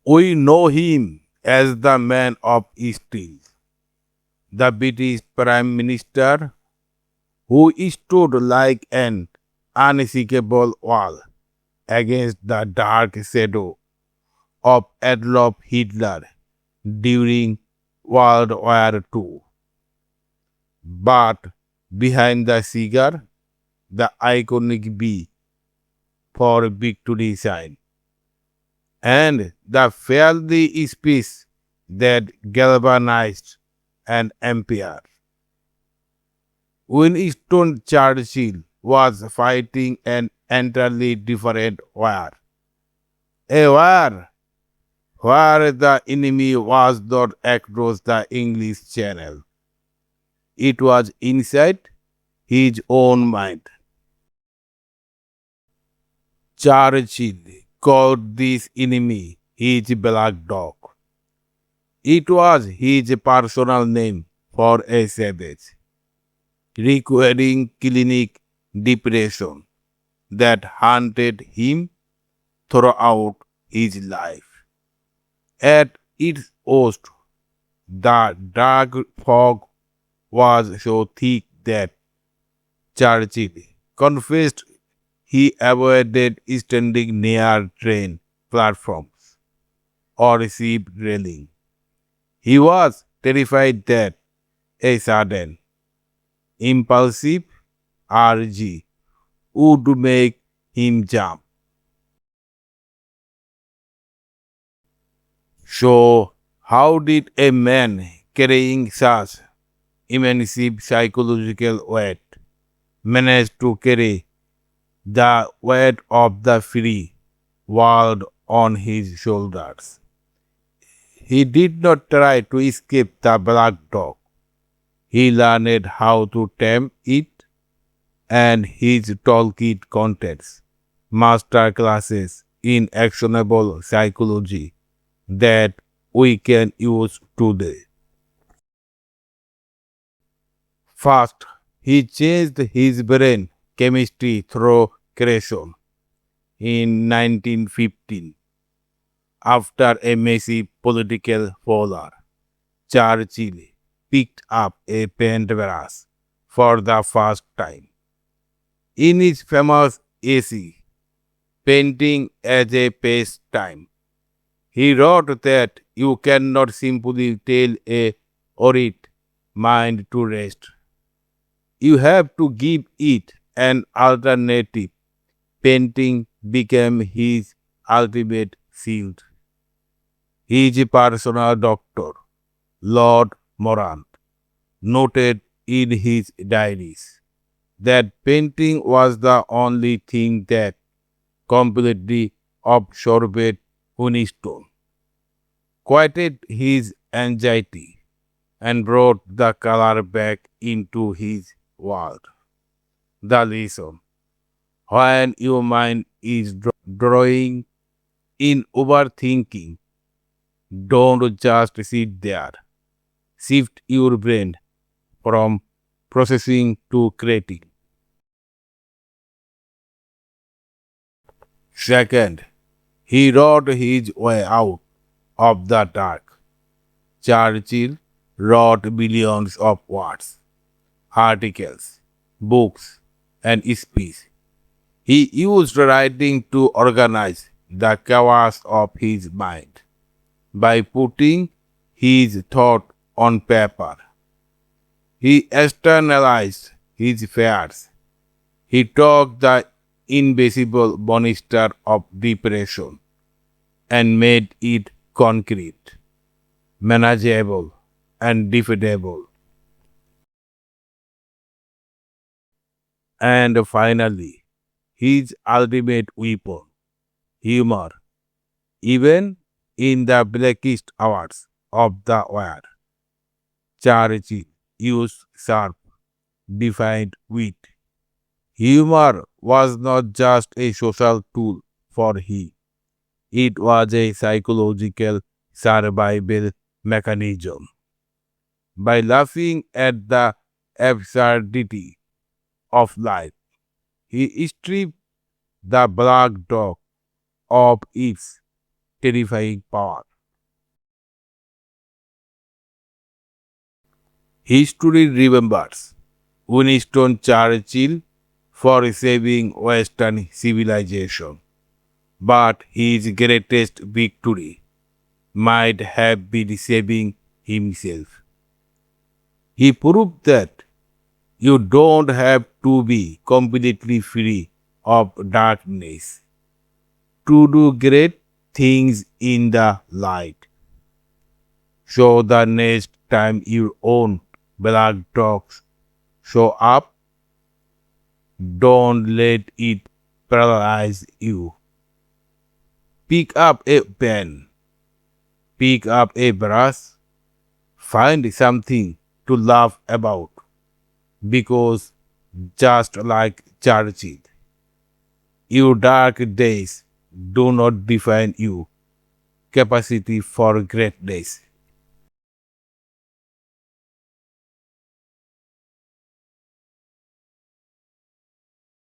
We know him as the man of steel, the British Prime Minister who stood like an unshakable wall against the dark shadow of Adolf Hitler during World War II. But behind the cigar, the iconic B for victory sign, and the fiery speech that galvanized an empire. Winston Churchill was fighting an entirely different war. A war where the enemy was not across the English Channel. It was inside his own mind. Churchill called this enemy his black dog. It was his personal name for a savage, requiring clinic depression that haunted him throughout his life. At its worst, the dark fog was so thick that Churchill confessed he avoided standing near train platforms or ship railing. He was terrified that a sudden, impulsive urge would make him jump. So, how did a man carrying such immense psychological weight manage to carry the weight of the free world on his shoulders? He did not try to escape the black dog. He learned how to tame it, and his toolkit contains master classes in actionable psychology that we can use today. First, he changed his brain chemistry through creation. In 1915, after a massive political failure, Churchill picked up a paintbrush for the first time. In his famous essay, Painting as a Pastime, he wrote that you cannot simply tell a worried mind to rest. You have to give it an alternative. Painting became his ultimate shield. His personal doctor, Lord Morant, noted in his diaries that painting was the only thing that completely absorbed Winston, quieted his anxiety, and brought the color back into his world. The lesson: when your mind is drawing in overthinking, don't just sit there. Shift your brain from processing to creating. Second, he wrote his way out of the dark. Churchill wrote billions of words, articles, books, and speeches. He used writing to organize the chaos of his mind. By putting his thought on paper, he externalized his fears. He took the invisible monster of depression and made it concrete, manageable, and defeatable. And finally, his ultimate weapon, humor, even in the blackest hours of the war. Churchill used sharp, defiant wit. Humor was not just a social tool for him, it was a psychological survival mechanism. By laughing at the absurdity of life, he stripped the black dog of its terrifying power. History remembers Winston Churchill for saving Western civilization, but his greatest victory might have been saving himself. He proved that you don't have to be completely free of darkness to do great things in the light. So the next time your own black dogs show up, don't let it paralyze you. Pick up a pen, pick up a brush, find something to laugh about, because just like Churchill, your dark days do not define your capacity for great days.